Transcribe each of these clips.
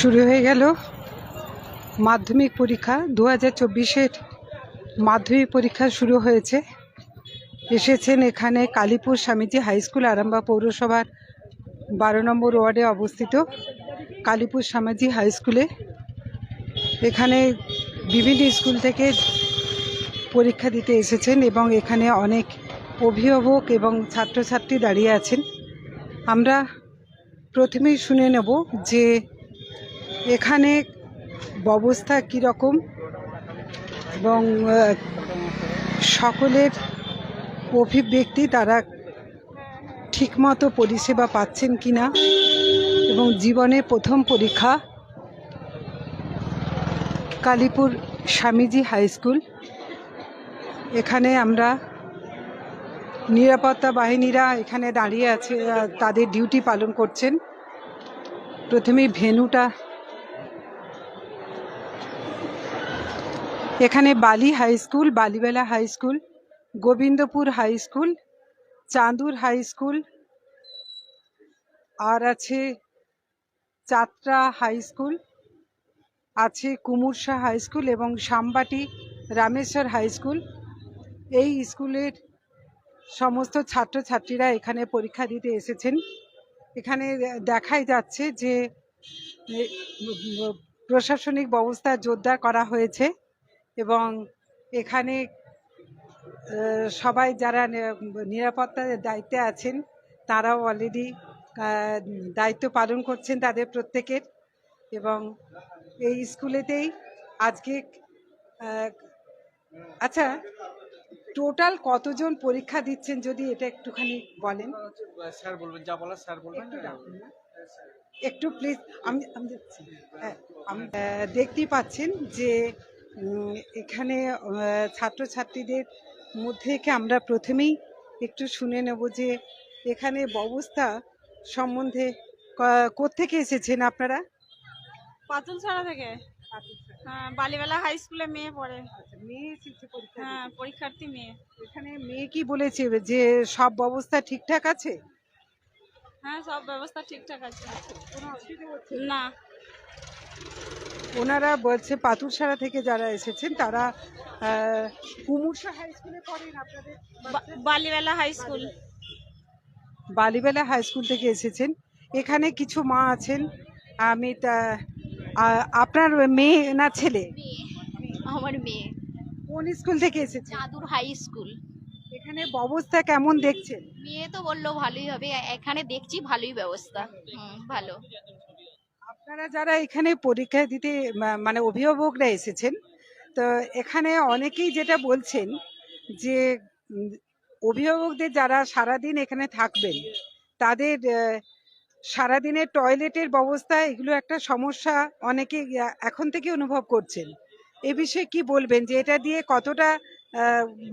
শুরু হয়ে গেল মাধ্যমিক পরীক্ষা 2024-এর মাধ্যমিক পরীক্ষা শুরু হয়েছে। এসেছেন এখানে কালীপুর স্বামীজি হাই স্কুল, আরামবাগ পৌরসভার 12 নম্বর ওয়ার্ডে অবস্থিত কালীপুর স্বামীজি হাই স্কুলে। এখানে বিভিন্ন স্কুল থেকে পরীক্ষা দিতে এসেছেন এবং এখানে অনেক অভিভাবক এবং ছাত্রছাত্রী দাঁড়িয়ে আছেন। আমরা প্রথমেই শুনে নেব যে এখানে ব্যবস্থা কীরকম এবং সকলের অভিব্যক্তি, তারা ঠিকমতো পরিষেবা পাচ্ছেন কিনা এবং জীবনে প্রথম পরীক্ষা কালীপুর স্বামীজি হাই স্কুল। এখানে আমরা নিরাপত্তা বাহিনীরা এখানে দাঁড়িয়ে আছে, তাদের ডিউটি পালন করছেন। প্রথমেই ভেন্যুটা, এখানে Bally high school, Balibela high school, Gobindapur high school, Chandur high school, আর আছে চাত্রা হাই স্কুল, আছে কুমুরশা হাই স্কুল এবং সামবাটি রামেশ্বর হাই স্কুল। এই স্কুলের সমস্ত ছাত্রছাত্রীরা এখানে পরীক্ষা দিতে এসেছেন। এখানে দেখাই যাচ্ছে যে প্রশাসনিক ব্যবস্থা জোরদার করা হয়েছে এবং এখানে সবাই যারা নিরাপত্তার দায়িত্বে আছেন তারাও অলরেডি দায়িত্ব পালন করছেন তাদের প্রত্যেকের। এবং এই স্কুলেতেই আজকে আচ্ছা, টোটাল কতজন পরীক্ষা দিচ্ছেন যদি এটা একটুখানি বলেন। স্যার বলবেন, যা বলার স্যার বলবেন। একটু প্লিজ। আমি দেখছি, আমি দেখতেই পাচ্ছেন যে এখানে ছাত্রছাত্রীদের মধ্যে আমরা প্রথমেই একটু শুনে নেব যে এখানে ব্যবস্থা সম্বন্ধে কোত্থেকে এসেছেন আপনারা? পাতুলছড়া থেকে। হ্যাঁ, বালিবেলা হাই স্কুলে মেয়ে পড়ে। মেয়ে এসেছে পরীক্ষা? হ্যাঁ, পরীক্ষার্থী মেয়ে। এখানে মেয়ে কি বলেছে যে সব ব্যবস্থা ঠিকঠাক আছে? হ্যাঁ, সব ব্যবস্থা ঠিকঠাক আছে, কোনো অসুবিধা হচ্ছে না। ওনারা বলছে পাতুলছড়া থেকে যারা এসেছেন তারা কুমুরশা হাই স্কুলে পড়েন আপনাদের? Balibela high school. Balibela high school থেকে এসেছেন। এখানে কিছু মা আছেন। আমি আপনার মেয়ে না ছেলে? আমার মেয়ে। কোন স্কুল থেকে এসেছে? চাঁদুর হাই স্কুল। এখানে ব্যবস্থা কেমন দেখছেন? মেয়ে তো বললো ভালোই হবে, এখানে দেখছি ভালোই ব্যবস্থা। ভালো। আপনারা যারা এখানে পরীক্ষা দিতে মানে অভিভাবকরা এসেছেন, তো এখানে অনেকেই যেটা বলছেন যে অভিভাবকদের যারা সারাদিন এখানে থাকবেন তাদের সারাদিনের টয়লেটের ব্যবস্থা, এগুলো একটা সমস্যা অনেকে এখন থেকে অনুভব করছেন। এ বিষয়ে কি বলবেন যে এটা দিয়ে কতটা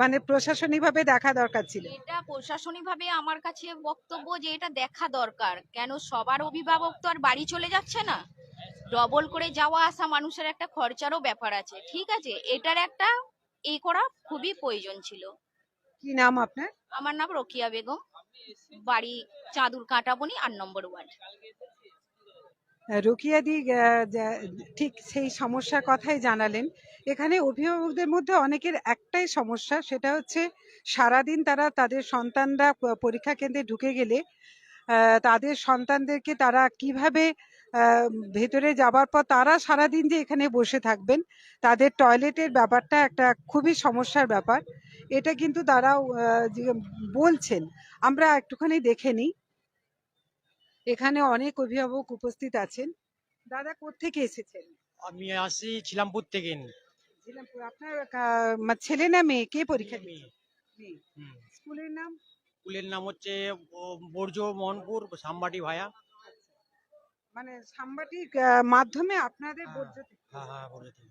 মানে প্রশাসনিকভাবে দেখা দরকার ছিল? এটা প্রশাসনিকভাবে আমার কাছে বক্তব্য যে এটা দেখা দরকার। কেন সবার অভিভাবক তো আর বাড়ি চলে যাচ্ছে না, ডবল করে যাওয়া আসা মানুষের একটা খরচারও ব্যাপার আছে। ঠিক আছে, এটার একটা এই করা খুবই প্রয়োজন ছিল। কি নাম আপনার? আমার নাম রকিয়া বেগম, বাড়ি চাঁদুর কাঁটাবনি 8 নম্বর ওয়ার্ড। রোকিয়াদি ঠিক সেই সমস্যার কথাই জানালেন। এখানে অভিভাবকদের মধ্যে অনেকের একটাই সমস্যা, সেটা হচ্ছে সারাদিন তারা তাদের সন্তানরা পরীক্ষা কেন্দ্রে ঢুকে গেলে তাদের সন্তানদেরকে তারা কিভাবে ভেতরে যাবার পর তারা সারাদিন যে এখানে বসে থাকবেন, তাদের টয়লেটের ব্যাপারটা একটা খুবই সমস্যার ব্যাপার। এটা কিন্তু তারাও বলছেন। আমরা একটুখানি দেখে নিই। এখানে অনেক অভিভাবক উপস্থিত আছেন। দাদা কোত্থেকে এসেছেন? আমি আসি ছিলামপুর থেকে। ঝিলামপুর। আপনার ছেলে না মেয়ে, কে পরীক্ষা দিচ্ছে? মেয়ে। স্কুলের নাম? স্কুলের নাম হচ্ছে বর্জ মোহনপুর সামবাটি ভায়া। মানে সামবাটির মাধ্যমে আপনাদের বর্জ্যতে? হ্যাঁ, বলেছি।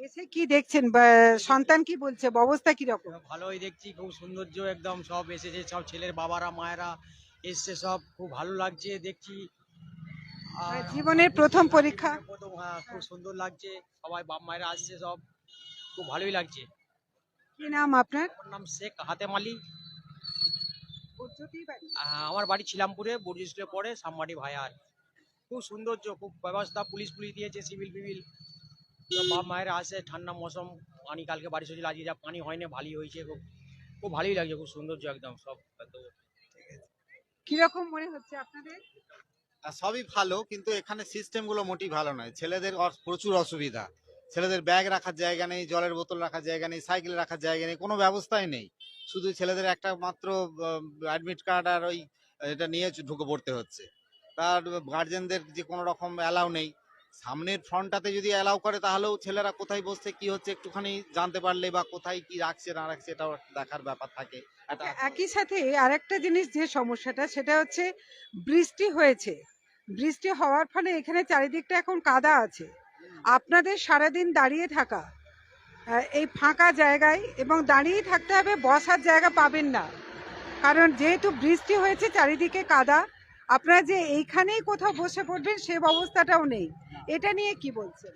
এসে কি দেখছেন, সন্তান কি বলছে, ব্যবস্থা কিরকম? ভালোই দেখছি, খুব সৌন্দর্য একদম, সব এসেছে, সব ছেলের বাবারা মায়েরা এসছে, সব খুব ভালো লাগছে দেখছি। জীবনের প্রথম পরীক্ষা। হ্যাঁ, খুব সুন্দর লাগছে, সবাই বাপ মায়েরা আসছে, সব খুব ভালোই লাগছে। কি নাম আপনার? আমার নাম শেখ হাতেম আলী। বর্জ্যতেই বাড়ি? আমার বাড়ি ছিলামপুরে, বর্জ স্কুলে পড়ে সামবাটি ভায়া। খুব সৌন্দর্য, খুব ব্যবস্থা, পুলিশ দিয়েছে, সিভিল ফিভিল। তো বাপ মায়েরা আসে, ঠান্ডা মৌসুম, পানি কালকে বারিশ হয়েছিল, আজকে যা পানি হয়নি, ভালোই হয়েছে, খুব খুব ভালোই লাগছে, খুব সৌন্দর্য একদম সব একদম। কিরকম মনে হচ্ছে আপনাদের? সবই ভালো, কিন্তু এখানে সিস্টেম গুলো মোটেই ভালো নয়। ছেলেদের প্রচুর অসুবিধা। ছেলেদের ব্যাগ রাখার জায়গা নেই, জলের বোতল রাখার জায়গা নেই, সাইকেল রাখার জায়গা নেই, কোনো ব্যবস্থাই নেই। শুধু ছেলেদের একটা মাত্র অ্যাডমিট কার্ড আর ওই এটা নিয়ে ঢুকে পড়তে হচ্ছে। তার গার্জেনদের যে কোনো রকম অ্যালাউ নেই। সামনের ফ্রন্টটাতে যদি অ্যালাউ করে, তাহলেও ছেলেরা কোথায় বসছে কি হচ্ছে একটুখানি জানতে পারলে, বা কোথায় কি রাখছে না রাখছে এটাও দেখার ব্যাপার থাকে। একটা একই সাথে আরেকটা জিনিস, যে সমস্যাটা সেটা হচ্ছে বৃষ্টি হয়েছে, বৃষ্টি হওয়ার ফলে এখানে চারিদিকটা এখন কাদা আছে। আপনাদের সারাদিন দাঁড়িয়ে থাকা এই ফাঁকা জায়গায়, এবং দাঁড়িয়েই থাকতে হবে, বসার জায়গা পাবেন না, কারণ যেহেতু বৃষ্টি হয়েছে চারিদিকে কাদা। আপনারা যে এইখানেই কোথাও বসে পড়বেন সে ব্যবস্থাটাও নেই। এটা নিয়ে কি বলছেন?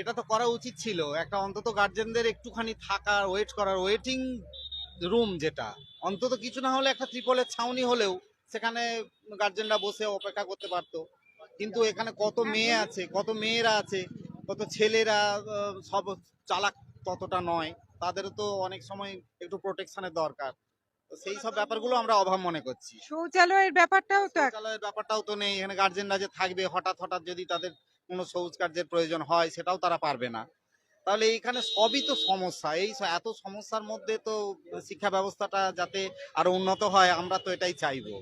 এটা তো করা উচিত ছিল, একটা অন্তত গার্জেনদের একটুখানি থাকার, ওয়েট করার, ওয়েটিং রুম, যেটা অন্তত কিছু না হলে একটা ত্রিপলের ছাউনি হলেও সেখানে গার্জেনরা বসে অপেক্ষা করতে পারতো। কিন্তু এখানে কত মেয়ে আছে, কত মেয়েরা আছে, কত ছেলেরা সব চালাক ততটা নয়, তাদেরও তো অনেক সময় একটু প্রোটেকশনের দরকার। তো সেই সব ব্যাপারগুলো আমরা অভাব মনে করছি। শৌচালয়ের ব্যাপারটাও তো শৌচালয়ের ব্যাপারটাও তো নেই এখানে। গার্জেনরা যে থাকবে, হঠাৎ হঠাৎ যদি তাদের কোনো শৌচ কার্যের প্রয়োজন হয়, সেটাও তারা পারবে না। তাহলে এইখানে সবই তো সমস্যা। এত সমস্যার মধ্যে তো শিক্ষা ব্যবস্থাটা যাতে আরো উন্নত হয়, আমরা তো এটাই চাইবো,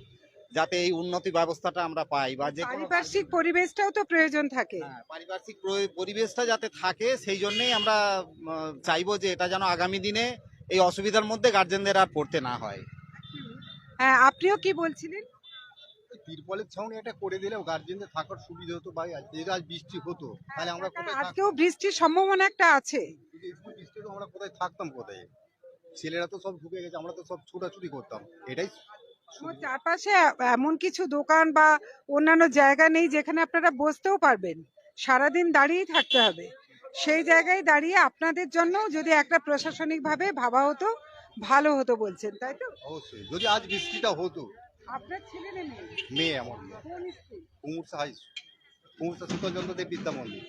যাতে এই উন্নতি ব্যবস্থাটা আমরা পাই, বা যে কোনো পারিপার্শ্বিক পরিবেশটাও তো প্রয়োজন থাকে। পারিপার্শ্বিক পরিবেশটা যাতে থাকে, সেই জন্যই আমরা চাইবো যে এটা যেন আগামী দিনে এই অসুবিধার মধ্যে গার্জেনদের আর পড়তে না হয়। হ্যাঁ, আপনিও কি বলছিলেন? তিরপলের ছাউনি এটা করে দিলেও গার্জেনদের থাকার সুবিধা হতো। ভাই যদি আজ বৃষ্টি হতো, তাহলে আমরা কোথায় আজকেও বৃষ্টির সম্ভাবনা একটা আছে। যদি একটু বৃষ্টি হতো, আমরা কোথায় থাকতাম, কোথায়? ছেলেরা তো সব ঢুকে গেছে, আমরা তো সব ছোটাছুটি করতাম। এটাই ও চারপাশে এমন কিছু দোকান বা অন্যান্য জায়গা নেই যেখানে আপনারা বসতেও পারবেন, সারাদিন দাঁড়িয়েই থাকতে হবে। সেই জায়গায় দাঁড়িয়ে আপনাদের জন্য যদি একটা প্রশাসনিক ভাবে ভাবা হতো, ভালো হতো বলছেন, তাই তো? অবশ্যই যদি আজ বৃষ্টিটা হতো। আপনার ছেলে না মেয়ে? মেয়ে আমার মেয়ে, কোন স্কুল? কুমুরসা হাই স্কুল, কুমুরসা শীতলচন্দ্র দেব বিদ্যা মন্দির।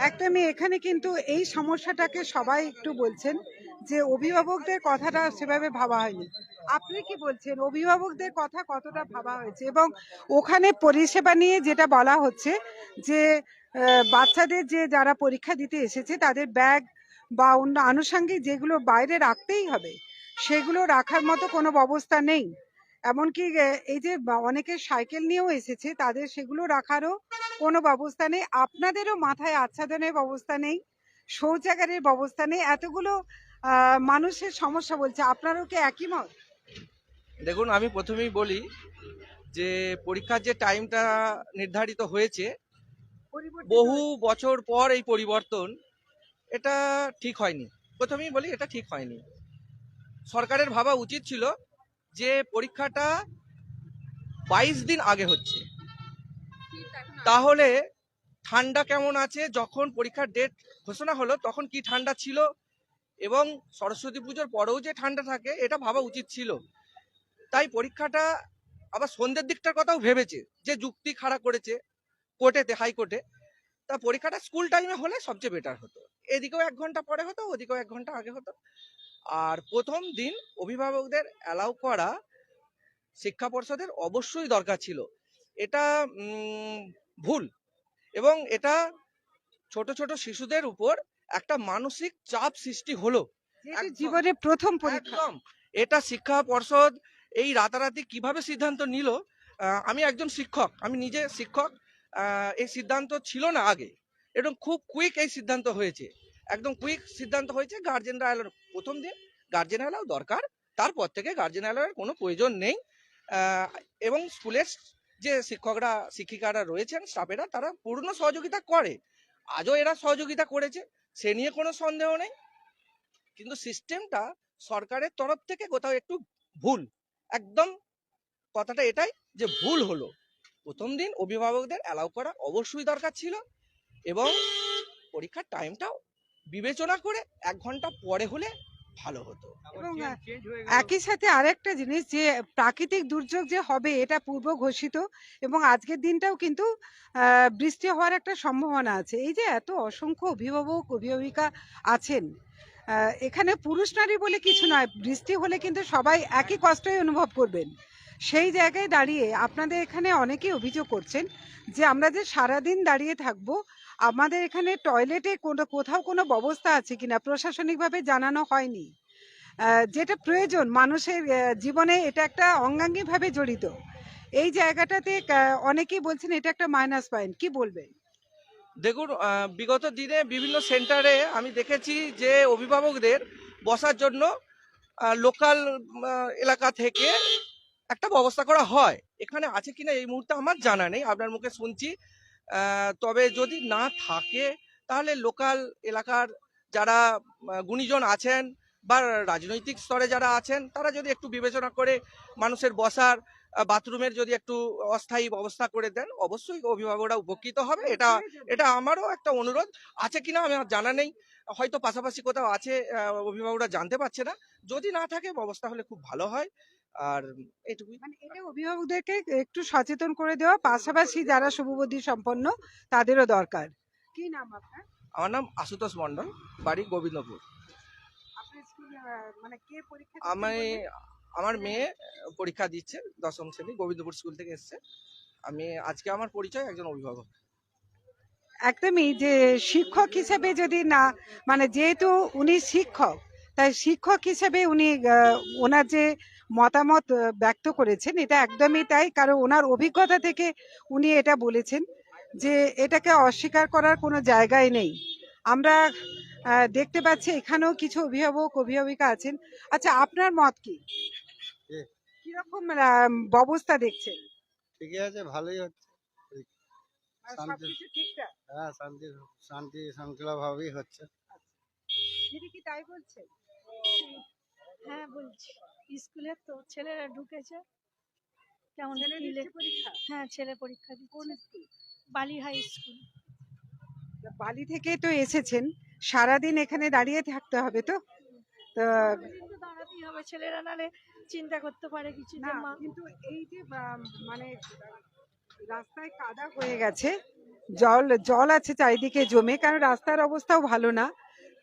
একদমই। এখানে কিন্তু এই সমস্যাটাকে সবাই একটু বলছেন যে অভিভাবকদের কথাটা সেভাবে ভাবা হয়নি। আপনি কি বলছেন, অভিভাবকদের কথা কতটা ভাবা হয়েছে? এবং ওখানে পরিষেবা নিয়ে যেটা বলা হচ্ছে যে বাচ্চাদের যে যারা পরীক্ষা দিতে এসেছে তাদের ব্যাগ বা অন্য আনুষঙ্গিক যেগুলো বাইরে রাখতেই হবে, সেগুলো রাখার মতো কোনো ব্যবস্থা নেই। এমনকি এই যে অনেকে সাইকেল নিয়েও এসেছে, তাদের সেগুলো রাখারও কোনো ব্যবস্থা নেই। আপনাদেরও মাথায় আচ্ছাদনের ব্যবস্থা নেই, শৌচাগারের ব্যবস্থা নেই। এতগুলো মানুষের সমস্যা বলছে, আপনারও কি একই মত? দেখুন, আমি প্রথমেই বলি যে পরীক্ষার যে টাইমটা নির্ধারিত হয়েছে, বহু বছর পর এই পরিবর্তন, এটা ঠিক হয়নি। প্রথমেই বলি এটা ঠিক হয়নি। সরকারের ভাবা উচিত ছিল যে পরীক্ষাটা 22 দিন আগে হচ্ছে, তাহলে ঠান্ডা কেমন আছে, যখন পরীক্ষার ডেট ঘোষণা হলো তখন কি ঠান্ডা ছিল, এবং সরস্বতী পুজোর পরেও যে ঠান্ডা থাকে এটা ভাবা উচিত ছিল। তাই পরীক্ষাটা আবার সন্ধ্যের দিকটার কথাও ভেবেছে, যে যুক্তি খাড়া করেছে কোর্টেতে, হাইকোর্টে। তা পরীক্ষাটা স্কুল টাইমে হলে সবচেয়ে বেটার হতো, এদিকেও 1 ঘন্টা পরে হতো, ওদিকেও 1 ঘন্টা আগে হতো। আর প্রথম দিন অভিভাবকদের অ্যালাউ করা শিক্ষা পর্ষদের অবশ্যই দরকার ছিল। এটা ভুল, এবং এটা ছোট ছোট শিশুদের উপর একটা মানসিক চাপ সৃষ্টি হলো। জীবনে প্রথম পরীক্ষা। একদম। এটা শিক্ষা পর্ষদ এই রাতারাতি কিভাবে সিদ্ধান্ত নিল। আমি একজন শিক্ষক, আমি নিজে শিক্ষক। এই সিদ্ধান্ত ছিল না আগে, এবং খুব কুইক এই সিদ্ধান্ত হয়েছে, একদম কুইক সিদ্ধান্ত হয়েছে। গার্জেনরা এলো প্রথম দিন, গার্জেন এলাও দরকার, তারপর থেকে গার্জেন এলাওয়ের কোনো প্রয়োজন নেই। এবং স্কুলের যে শিক্ষকরা শিক্ষিকারা রয়েছেন, স্টাফেরা, তারা পূর্ণ সহযোগিতা করে, আজও এরা সহযোগিতা করেছে, সে নিয়ে কোনো সন্দেহ নেই। কিন্তু সিস্টেমটা সরকারের তরফ থেকে কোথাও একটু ভুল, একদম কথাটা এটাই যে ভুল হলো। প্রথম দিন অভিভাবকদের অ্যালাউ করা অবশ্যই দরকার ছিল, এবং পরীক্ষার টাইমটাও বিবেচনা করে 1 ঘন্টা পরে হলে ভালো হতো। এবং একই সাথে আরেকটা জিনিস যে প্রাকৃতিক দুর্যোগ যে হবে এটা পূর্ব ঘোষিত, এবং আজকের দিনটাও কিন্তু বৃষ্টি হওয়ার একটা সম্ভাবনা আছে। এই যে এত অসংখ্য অভিভাবক অভিভাবিকা আছেন, এখানে পুরুষ নারী বলে কিছু নয়, বৃষ্টি হলে কিন্তু সবাই একই কষ্টই অনুভব করবেন। সেই জায়গায় দাঁড়িয়ে আপনাদের এখানে অনেকেই অভিযোগ করছেন যে আমরা যে সারাদিন দাঁড়িয়ে থাকবো, আমাদের এখানে টয়লেটে কোথাও কোনো ব্যবস্থা আছে কিনা প্রশাসনিকভাবে জানানো হয়নি। যেটা প্রয়োজন মানুষের জীবনে, এটা একটা অঙ্গাঙ্গিভাবে জড়িত। এই জায়গাটাতে অনেকেই বলছেন এটা একটা মাইনাস পয়েন্ট, কি বলবেন? দেখুন, বিগত দিনে বিভিন্ন সেন্টারে আমি দেখেছি যে অভিভাবকদের বসার জন্য লোকাল এলাকা থেকে একটা ব্যবস্থা করা হয়। এখানে আছে কিনা এই মুহূর্তে আমার জানা নেই, আপনার মুখে শুনছি। তবে যদি না থাকে তাহলে লোকাল এলাকার যারা গুণীজন আছেন বা রাজনৈতিক স্তরে যারা আছেন তারা যদি একটু বিবেচনা করে মানুষের বসার বাথরুমের যদি একটু অস্থায়ী ব্যবস্থা করে দেন, অবশ্যই অভিভাবকরা উপকৃত হবে। এটা আমারও একটা অনুরোধ। আছে কিনা আমার জানা নেই, হয়তো পাশাপাশি কোথাও আছে, অভিভাবকরা জানতে পারছে না। যদি না থাকে ব্যবস্থা হলে খুব ভালো হয়। আর এটুকুই। মানে এটা অভিভাবকদেরকে একটু সচেতন করে দেওয়া, পাশাপাশি যারা শুভবুদ্ধি সম্পন্ন তাদেরও দরকার। কি নাম আপনার? আমার নাম আশুতোষ মণ্ডল, বাড়ি গোবিন্দপুর। আপনার স্কুল মানে কে পরীক্ষা আমি আমার মেয়ে পরীক্ষা দিচ্ছে 10ম শ্রেণী, গোবিন্দপুর স্কুল থেকে এসছে। আমি আজকে আমার পরিচয় একজন অভিভাবক। একদমই, যে শিক্ষক হিসেবে যদি না, মানে যেহেতু উনি শিক্ষক, তাই শিক্ষক হিসেবে উনি ওনার যে মতামত ব্যক্ত করেছেন এটা একদমই তাই, কারণ ওনার অভিজ্ঞতা থেকে উনি এটা বলেছেন যে এটাকে অস্বীকার করার কোনো জায়গায় নেই। আমরা দেখতে পাচ্ছি এখানেও কিছু অভিভাবক অভিভাবিকা আছেন। আচ্ছা, আপনার মত কি? কি? কিরকম ব্যবস্থা দেখছেন? ঠিকই আছে, ভালোই হচ্ছে। শান্তি। সবকিছু ঠিকঠাক? হ্যাঁ, শান্তি শৃঙ্খলা ভাবেই হচ্ছে। দিদি কি তাই বলছেন? হ্যাঁ বলছি, স্কুলে তো ছেলেরা ঢুকেছে, কেমন ছেলে দিচ্ছে পরীক্ষা? হ্যাঁ ছেলে পরীক্ষা কোন দিচ্ছে, স্কুল? বালি হাই স্কুল। বালি থেকে তো এসেছেন, সারাদিন এখানে দাঁড়িয়ে থাকতে হবে তো? তো দাঁড়াতেই হবে, ছেলেরা নালে চিন্তা করতে পারে কিছু না, যে মা। কিন্তু এই যে মানে রাস্তায় কাদা হয়ে গেছে, জল জল আছে চারিদিকে জমে, কারণ রাস্তার অবস্থাও ভালো না।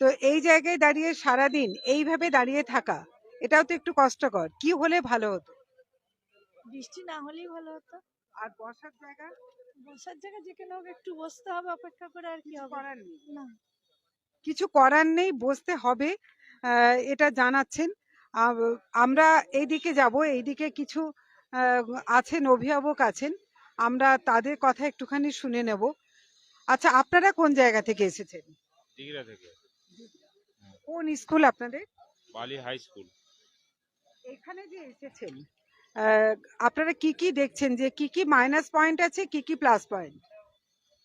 তো এই জায়গায় দাঁড়িয়ে সারাদিন এইভাবে দাঁড়িয়ে থাকা, এটাও তো একটু কষ্টকর। কি হলে ভালো হতো? বৃষ্টি না হলেই ভালো হতো। আর বসার জায়গা বসার জায়গা যেখানে হোক একটু বসতে হবে অপেক্ষা করে, আর কি কিছু হবে। করার নেই। না, কিছু করার নেই, বসতে হবে, এটা জানাচ্ছেন। আমরা এইদিকে যাব, এইদিকে কিছু আহ, আছেন অভিভাবক আছেন, আমরা তাদের কথা একটুখানি শুনে নেব। আচ্ছা, আপনারা কোন জায়গা থেকে এসেছেন? দিঘিরা থেকে। কোন স্কুল আপনাদের? বালি হাই স্কুল। এখানে যে এসেছেন, আপনারা কি কি দেখছেন, যে কি কি মাইনাস পয়েন্ট আছে, কি কি প্লাস পয়েন্ট?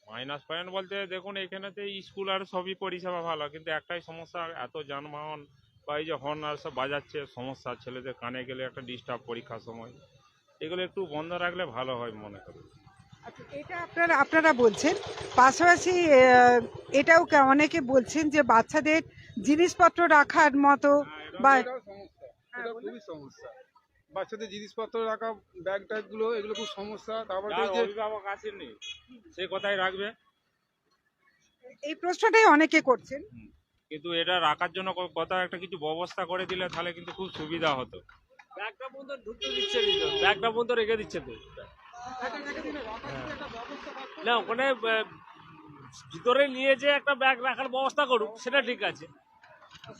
মাইনাস পয়েন্ট বলতে দেখুন এখানেতে স্কুল আর সবই পরিষেবা ভালো, কিন্তু একটাই সমস্যা, এত যানবাহন বা এই যে হর্ন আর সব বাজাচ্ছে, সমস্যা, ছেলেদের কানে গেলে একটা ডিস্টার্ব পরীক্ষার সময়। এগুলো একটু বন্ধ রাখলে ভালো হয় মনে করি। আচ্ছা, এটা আপনারা বলছেন, পাশাপাশি এটাও অনেকে বলছেন যে বাচ্চাদের জিনিসপত্র রাখার মতো বা এটা খুবই সমস্যা। বাচ্চাদের জিনিসপত্র রাখা, ব্যাগ ট্যাগ গুলো, এগুলো খুব সমস্যা। তারপরে যার অভিভাবক আসেননি সে কথাই রাখবে, এই প্রশ্নটাই অনেকে করছেন। কিন্তু এটা রাখার জন্য কোথাও একটা কিছু ব্যবস্থা করে দিলে তাহলে কিন্তু খুব সুবিধা হতো। ব্যাগটা পর্যন্ত ঢুকতে দিচ্ছে, ব্যাগটা পর্যন্ত রেখে দিচ্ছে তো। না, ওখানে ভিতরে নিয়ে যে একটা ব্যাগ রাখার ব্যবস্থা করুক, সেটা ঠিক আছে।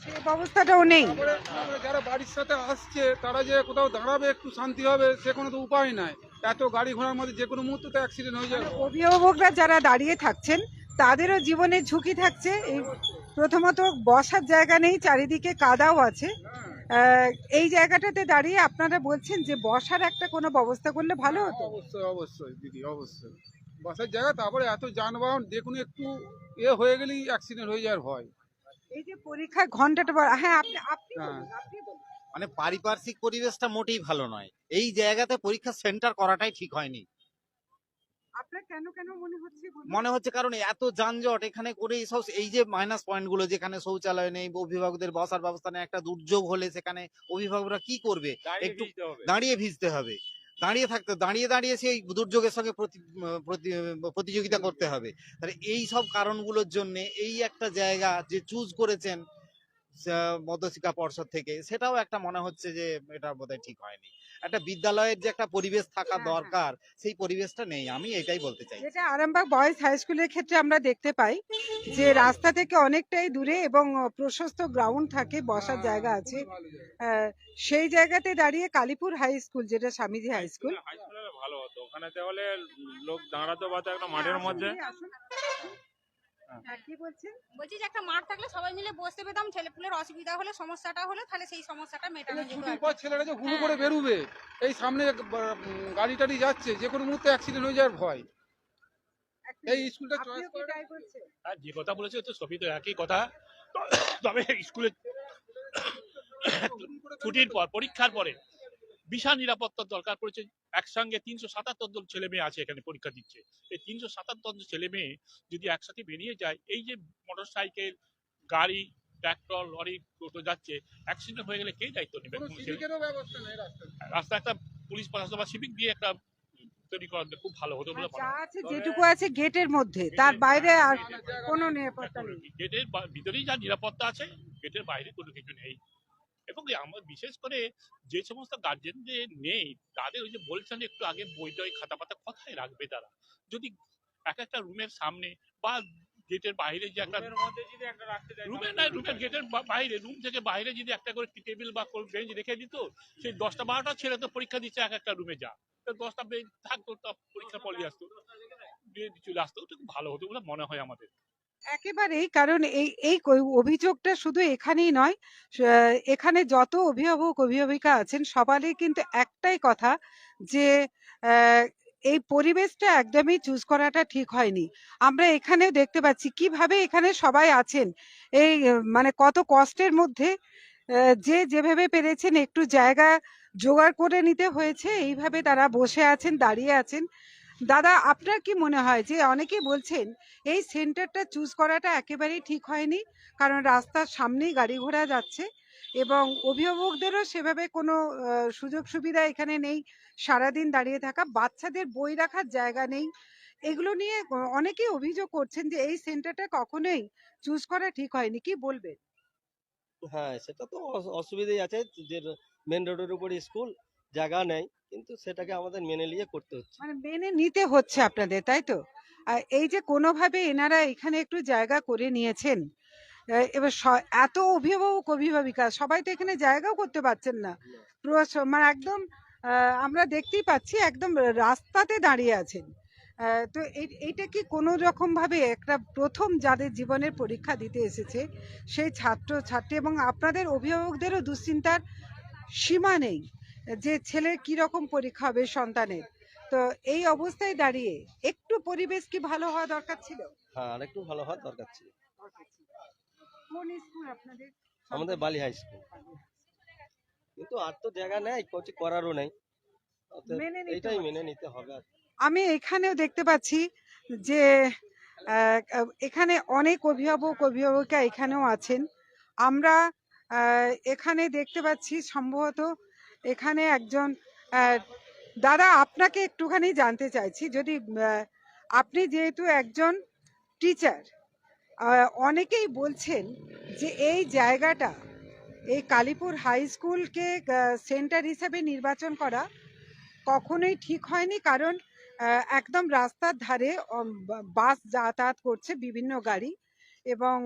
সেই ব্যবস্থাটাও নেই। তারপরে যারা বাড়ির সাথে আসছে তারা যে কোথাও দাঁড়াবে একটু শান্তি হবে, সে কোনো তো উপায় নাই। এত গাড়ি ঘোড়ার মধ্যে যে কোনো মুহূর্তে তো অ্যাক্সিডেন্ট হয়ে যাবে। অভিভাবকরা যারা দাঁড়িয়ে থাকছেন তাদেরও জীবনের ঝুঁকি থাকছে। এই প্রথমত বসার জায়গা নেই, চারিদিকে কাদাও আছে। এই জায়গাটাতে দাঁড়িয়ে আপনারা বলছেন যে বসার একটা কোনো ব্যবস্থা করলে ভালো হতো। অবশ্যই অবশ্যই দিদি, অবশ্যই বসার জায়গা। তারপরে এত যানবাহন, যে কোনো একটু হয়ে গেলেই অ্যাক্সিডেন্ট হয়ে যাওয়ার ভয়। এই যে পরীক্ষার ঘন্টাটা হ্যাঁ, আপনি হ্যাঁ। বলুন, আপনি বলুন। মানে পারিপার্শ্বিক পরিবেশটা মোটেই ভালো নয়, এই জায়গাতে পরীক্ষা সেন্টার করাটাই ঠিক হয়নি। আপনার কেন কেন মনে হচ্ছে বলুন? মনে হচ্ছে কারণ এত যানজট এখানে করে সব এই যে মাইনাস পয়েন্ট গুলো, যেখানে শৌচালয় নেই, অভিভাবকদের বসার ব্যবস্থা নেই, একটা দুর্যোগ হলে সেখানে অভিভাবকরা কি করবে? একটু দাঁড়িয়ে ভিজতে হবে, দাঁড়িয়ে দাঁড়িয়ে সেই দুর্যোগের সঙ্গে প্রতিযোগিতা করতে হবে। তাহলে এই সব কারণগুলোর জন্য এই একটা জায়গা যে চুজ করেছেন মধ্যশিক্ষা পর্ষদ থেকে, সেটাও একটা মনে হচ্ছে যে এটা বোধহয় ঠিক হয়নি। একটা বিদ্যালয়ের যে একটা পরিবেশ থাকা হ্যাঁ, দরকার, সেই পরিবেশটা নেই, আমি এটাই বলতে চাই। যেটা আরামবাগ বয়েজ হাই স্কুলের ক্ষেত্রে আমরা দেখতে পাই যে রাস্তা থেকে অনেকটাই দূরে এবং প্রশস্ত গ্রাউন্ড থাকে, বসার জায়গা আছে। সেই জায়গাতে দাঁড়িয়ে কালীপুর হাই স্কুল, যেটা স্বামীজি হাই স্কুল, হাই স্কুলে ভালো হতো, ওখানে তাহলে লোক দাঁড়াতে পারতো একটা মাঠের মধ্যে। কি বলছেন? বলছি যে একটা মাঠ থাকলে সবাই মিলে বসতে পেতাম, ছেলেপুলের অসুবিধা হলে, সমস্যাটা হলে, তাহলে সেই সমস্যাটা মেটানো যেত। ছুটির পর ছেলেরা যে হুড়ো করে বেরোবে, এই সামনে গাড়ি টাড়ি যাচ্ছে, যে কোনো মুহূর্তে অ্যাক্সিডেন্ট হয়ে যাওয়ার ভয়। এই স্কুলটা চয়েস আপনিও কি করে তাই বলছেন? আর যে কথা বলেছে তো সবই তো একই কথা। তবে স্কুলে ছুটির পর, পরীক্ষার পরে বিশাল নিরাপত্তার দরকার পড়েছে। একসঙ্গে 377 জন ছেলে মেয়ে আছে এখানে পরীক্ষা দিচ্ছে। এই 377 জন ছেলে মেয়ে যদি একসাথে বেরিয়ে যায়, এই যে মোটরসাইকেল, গাড়ি, ট্রাক্টর, লরি, টোটো যাচ্ছে, অ্যাক্সিডেন্ট হয়ে গেলে কে দায়িত্ব নেবে? কোনো সিভিকেরও ব্যবস্থা নেই রাস্তায়। রাস্তা একটা পুলিশ প্রশাসন বা সিভিক দিয়ে একটা তৈরি করা খুব ভালো হতো বলে মনে যা হয়। আছে যেটুকু আছে গেটের মধ্যে, তার বাইরে আর কোনো নিরাপত্তা নেই। গেটের ভিতরেই যা নিরাপত্তা আছে, গেটের বাইরে কোনো কিছু নেই। এবং আমার বিশেষ করে যে সমস্ত গার্জেনদের নেই, তাদের ওই যে বলছেন একটু আগে, বই টই খাতা পাতা কোথায় রাখবে তারা? যদি এক একটা রুমের সামনে বা গেটের বাইরে যে একটা রুমের নাই, রুমের গেটের বাইরে, রুম থেকে বাইরে যদি একটা করে টেবিল বা বেঞ্চ রেখে দিত, সেই 10টা 12টা ছেলে তো পরীক্ষা দিচ্ছে এক একটা রুমে, যা 10টা বেঞ্চ থাকতো, পরীক্ষা পড়ে আসতো, দিয়ে চলে আসতো, ওটা খুব ভালো হতো বলে মনে হয় আমাদের। একেবারেই, কারণ এই এই অভিযোগটা শুধু এখানেই নয়, এখানে যত অভিভাবক অভিভাবিকা আছেন সবারই কিন্তু একটাই কথা, যে আহ, এই পরিবেশটা একদমই চুজ করাটা ঠিক হয়নি। আমরা এখানে দেখতে পাচ্ছি কিভাবে এখানে সবাই আছেন, এই মানে কত কষ্টের মধ্যে যে যেভাবে পেরেছেন একটু জায়গা জোগাড় করে নিতে হয়েছে, এইভাবে তারা বসে আছেন, দাঁড়িয়ে আছেন। দাদা, আপনার কি মনে হয় যে অনেকেই বলছেন এই সেন্টারটা চুজ করাটা একেবারেই ঠিক হয়নি, কারণ রাস্তার সামনেই গাড়ি ঘোড়া যাচ্ছে এবং অভিভাবকদেরও সেভাবে কোনো সুযোগ সুবিধা এখানে নেই, সারাদিন দাঁড়িয়ে থাকা, বাচ্চাদের বই রাখার জায়গা নেই। এগুলো নিয়ে অনেকেই অভিযোগ করছেন যে এই সেন্টারটা কখনোই চুজ করা ঠিক হয়নি, কি বলবেন? হ্যাঁ, সেটা তো অসুবিধাই আছে যে মেন রোডের উপরে স্কুল, জায়গা নেই, কিন্তু সেটাকে আমাদের মেনে নিয়ে করতে হচ্ছে। মানে মেনে নিতে হচ্ছে আপনাদের, তাই তো? আর এই যে কোনোভাবে এনারা এখানে একটু জায়গা করে নিয়েছেন, এবার এত অভিভাবক অভিভাবিকা সবাই তো এখানে জায়গাও করতে পারছেন না, মানে একদম আমরা দেখতেই পাচ্ছি একদম রাস্তাতে দাঁড়িয়ে আছেন। তো এইটা কি কোনো রকম ভাবে একটা প্রথম যাদের জীবনের পরীক্ষা দিতে এসেছে সেই ছাত্র ছাত্রী এবং আপনাদের অভিভাবকদেরও দুশ্চিন্তার সীমা নেই যে ছেলের কি রকম পরীক্ষা হবে সন্তানের, তো এই অবস্থায় দাঁড়িয়ে একটু পরিবেশ কি ভালো হওয়া দরকার ছিল? হ্যাঁ, আর একটু ভালো হওয়ার দরকার ছিল। কোন স্কুল আপনাদের? আমাদের বালি হাই স্কুল, কিন্তু আর তো জায়গা নেই, কিছু করারও নেই, অতএব মেনে নিতে এইটাই হবে। মেনে নিতে হবে আর কি। আমি এখানেও দেখতে পাচ্ছি যে এখানে অনেক অভিভাবক অভিভাবিকা এখানেও আছেন। আমরা এখানে দেখতে পাচ্ছি সম্ভবত এখানে একজন দাদা, আপনাকে একটুখানি জানতে চাইছি, যদি আপনি যেহেতু একজন টিচার, অনেকেই বলছেন যে এই জায়গাটা, এই কালীপুর হাই স্কুলকে সেন্টার হিসেবে নির্বাচন করা কখনোই ঠিক হয়নি, কারণ একদম রাস্তার ধারে বাস যাতায়াত করছে, বিভিন্ন গাড়ি, এবং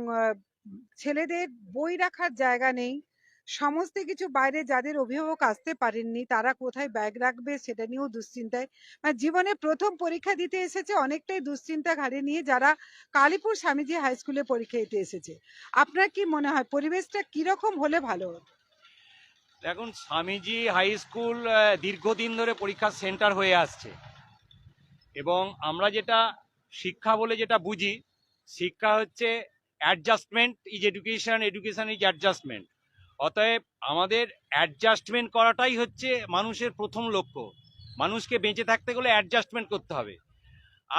ছেলেদের বই রাখার জায়গা নেই, সমস্ত কিছু বাইরে, যাদের অভিভাবক আসতে পারেননি তারা কোথায় ব্যাগ রাখবে সেটা নিয়েও দুশ্চিন্তায়, মানে জীবনে প্রথম পরীক্ষা দিতে এসেছে, অনেকটাই দুশ্চিন্তা ঘাড়ে নিয়ে যারা কালীপুর স্বামীজি হাই স্কুলে পরীক্ষা দিতে এসেছে। আপনার কি মনে হয় পরিবেশটা কিরকম হলে ভালো হতো? এখন স্বামীজি হাই স্কুল দীর্ঘদিন ধরে পরীক্ষার সেন্টার হয়ে আসছে, এবং আমরা যেটা শিক্ষা বলে যেটা বুঝি, শিক্ষা হচ্ছে adjustment is education, education is adjustment. অতএব আমাদের অ্যাডজাস্টমেন্ট করাটাই হচ্ছে মানুষের প্রথম লক্ষ্য। মানুষকে বেঁচে থাকতে গেলে অ্যাডজাস্টমেন্ট করতে হবে।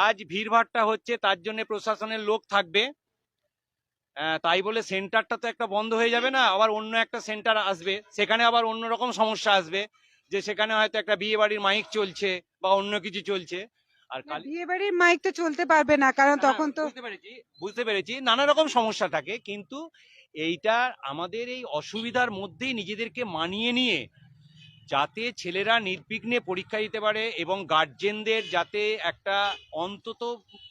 আজ ভিড়ভাড়টা হচ্ছে তার জন্য প্রশাসনের লোক থাকবে, তাই বলে সেন্টারটা তো একটা বন্ধ হয়ে যাবে না, আবার অন্য একটা সেন্টার আসবে, সেখানে আবার অন্যরকম সমস্যা আসবে, যে সেখানে হয়তো একটা বিয়ে বাড়ির মাইক চলছে বা অন্য কিছু চলছে। আর বিয়ে বাড়ির মাইক তো চলতে পারবে না, কারণ তখন তো বুঝতে পেরেছি নানা রকম সমস্যা থাকে, কিন্তু এইটা আমাদের এই অসুবিধার মধ্যেই নিজেদেরকে মানিয়ে নিয়ে যাতে ছেলেরা নির্বিঘ্নে পরীক্ষা দিতে পারে এবং গার্জেনদের যাতে একটা অন্তত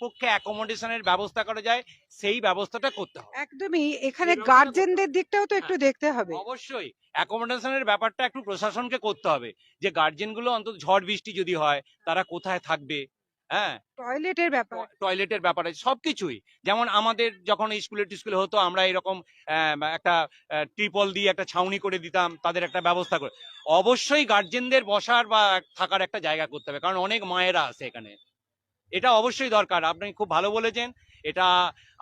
পক্ষে অ্যাকোমোডেশনের ব্যবস্থা করা যায়, সেই ব্যবস্থাটা করতে হবে। একদমই, এখানে গার্জেনদের দিকটাও তো একটু দেখতে হবে। অবশ্যই অ্যাকোমোডেশনের ব্যাপারটা একটু প্রশাসনকে করতে হবে, যে গার্জেনগুলো অন্তত ঝড় বৃষ্টি যদি হয় তারা কোথায় থাকবে। হ্যাঁ, টয়লেটের ব্যাপার, টয়লেটের ব্যাপারে সবকিছুই, যেমন আমাদের যখন স্কুলে হতো আমরা এরকম একটা ট্রিপল দিয়ে একটা ছাউনি করে দিতাম, তাদের একটা ব্যবস্থা করে। অবশ্যই গার্জেনদের বসার বা থাকার একটা জায়গা করতে হবে, কারণ অনেক মায়েরা আছে এখানে, এটা অবশ্যই দরকার। আপনি খুব ভালো বলেছেন, এটা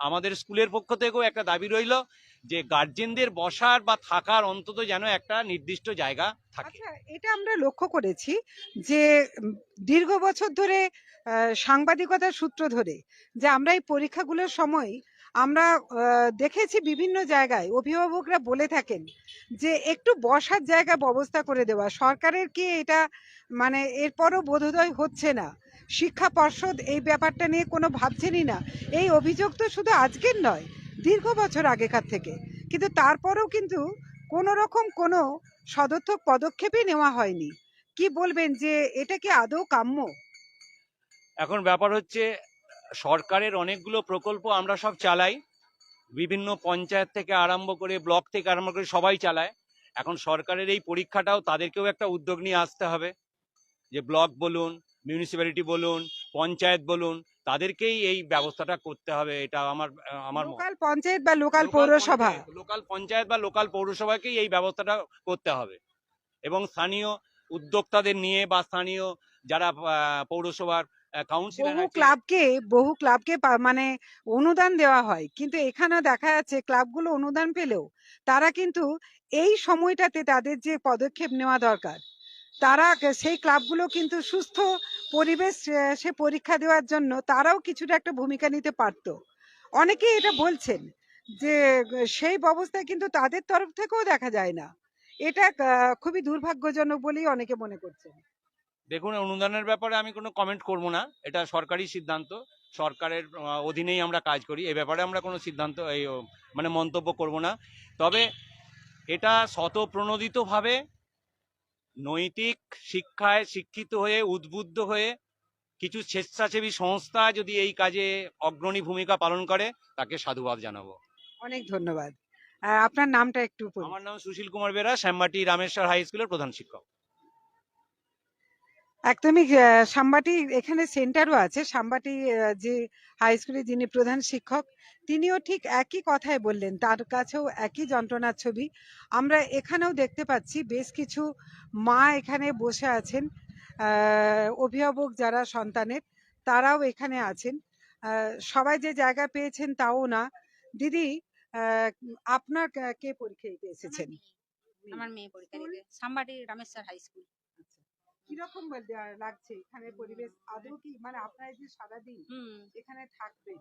আমাদের স্কুলের পক্ষ থেকেও একটা দাবি রইল যে গার্জেনদের বসার বা থাকার অন্তত যেন একটা নির্দিষ্ট জায়গা থাকে। আচ্ছা, এটা আমরা লক্ষ্য করেছি যে দীর্ঘ বছর ধরে সাংবাদিকতার সূত্র ধরে যে আমরা এই পরীক্ষাগুলোর সময় আমরা দেখেছি বিভিন্ন জায়গায় অভিভাবকরা বলে থাকেন যে একটু বসার জায়গা ব্যবস্থা করে দেওয়া। সরকারের কি এটা মানে এরপরও বোধোদয় হচ্ছে না? শিক্ষা পর্ষদ এই ব্যাপারটা নিয়ে কোনো ভাবছেনই না? এই অভিযোগ তো শুধু আজকের নয়, দীর্ঘ বছর আগেকার থেকে, কিন্তু তারপরেও কিন্তু কোনো রকম কোনো সদর্থক পদক্ষেপই নেওয়া হয়নি। কি বলবেন যে এটা কি আদৌ কাম্য? এখন ব্যাপার হচ্ছে সরকারের অনেকগুলো প্রকল্প আমরা সব চালাই, বিভিন্ন পঞ্চায়েত থেকে আরম্ভ করে ব্লক থেকে আরম্ভ করে সবাই চালায়। এখন সরকারের এই পরীক্ষাটাও তাদেরকেও একটা উদ্যোগ নিয়ে আসতে হবে, যে ব্লক বলুন, মিউনিসিপ্যালিটি বলুন, পঞ্চায়েত বলুন, তাদেরকেই এই ব্যবস্থাটা করতে হবে। এটা আমার লোকাল পঞ্চায়েত বা লোকাল পৌরসভা, লোকাল পঞ্চায়েত বা লোকাল পৌরসভাকেই এই ব্যবস্থাটা করতে হবে, এবং স্থানীয় উদ্যোক্তাদের নিয়ে বা স্থানীয় যারা পৌরসভার কাউন্সিলর বহু ক্লাবকে মানে অনুদান দেওয়া হয়, কিন্তু এখানে দেখা যাচ্ছে ক্লাবগুলো অনুদান পেলেও তারা কিন্তু এই সময়টাতে তাদের যে পদক্ষেপ নেওয়া দরকার, তারা সেই ক্লাবগুলো কিন্তু সুস্থ পরিবেশ সে পরীক্ষা দেওয়ার জন্য তারাও কিছুটা একটা ভূমিকা নিতে পারতো। অনেকেই এটা বলছেন যে সেই ব্যবস্থা কিন্তু তাদের তরফ থেকেও দেখা যায় না। এটা খুবই দুর্ভাগ্যজনক বলেই অনেকে মনে করছেন। দেখুন, অনুদানের ব্যাপারে আমি কোনো কমেন্ট করব না, এটা সরকারি সিদ্ধান্ত, সরকারের অধীনেই আমরা কাজ করি, এ ব্যাপারে আমরা কোনো সিদ্ধান্ত মানে মন্তব্য করব না। তবে এটা স্বতঃপ্রণোদিতভাবে নৈতিক শিক্ষায় শিক্ষিত হয়ে উদ্বুদ্ধ হয়ে কিছু স্বেচ্ছাসেবী সংস্থা যদি এই কাজে অগ্রণী ভূমিকা পালন করে, তাকে সাধুবাদ জানাবো। অনেক ধন্যবাদ। আপনার নামটা একটু বলুন। আমার নাম সুশীল কুমার বেরা, শ্যামবাটি রামেশ্বর হাই স্কুলের প্রধান শিক্ষক। একদমই, সাম্বাটি এখানে সেন্টারও আছে। সাম্বাটি যে হাই স্কুলের যিনি প্রধান শিক্ষক, তিনিও ঠিক একই কথাই বললেন, তার কাছেও একই যন্ত্রণার ছবি আমরা এখানেও দেখতে পাচ্ছি। বেশ কিছু মা এখানে বসে আছেন, অভিভাবক যারা সন্তানের, তারাও এখানে আছেন। সবাই যে জায়গা পেয়েছেন তাও না। দিদি, আপনার কে পরীক্ষা দিতে এসেছেন? আমার মেয়ে পরীক্ষা দিতে সাম্বাটি রামেশ্বর হাই স্কুল। কিরকম লাগছে এখানে পরিবেশ? আদৌ কি মানে আপনারা যে সারাদিন এখানে থাকবেন,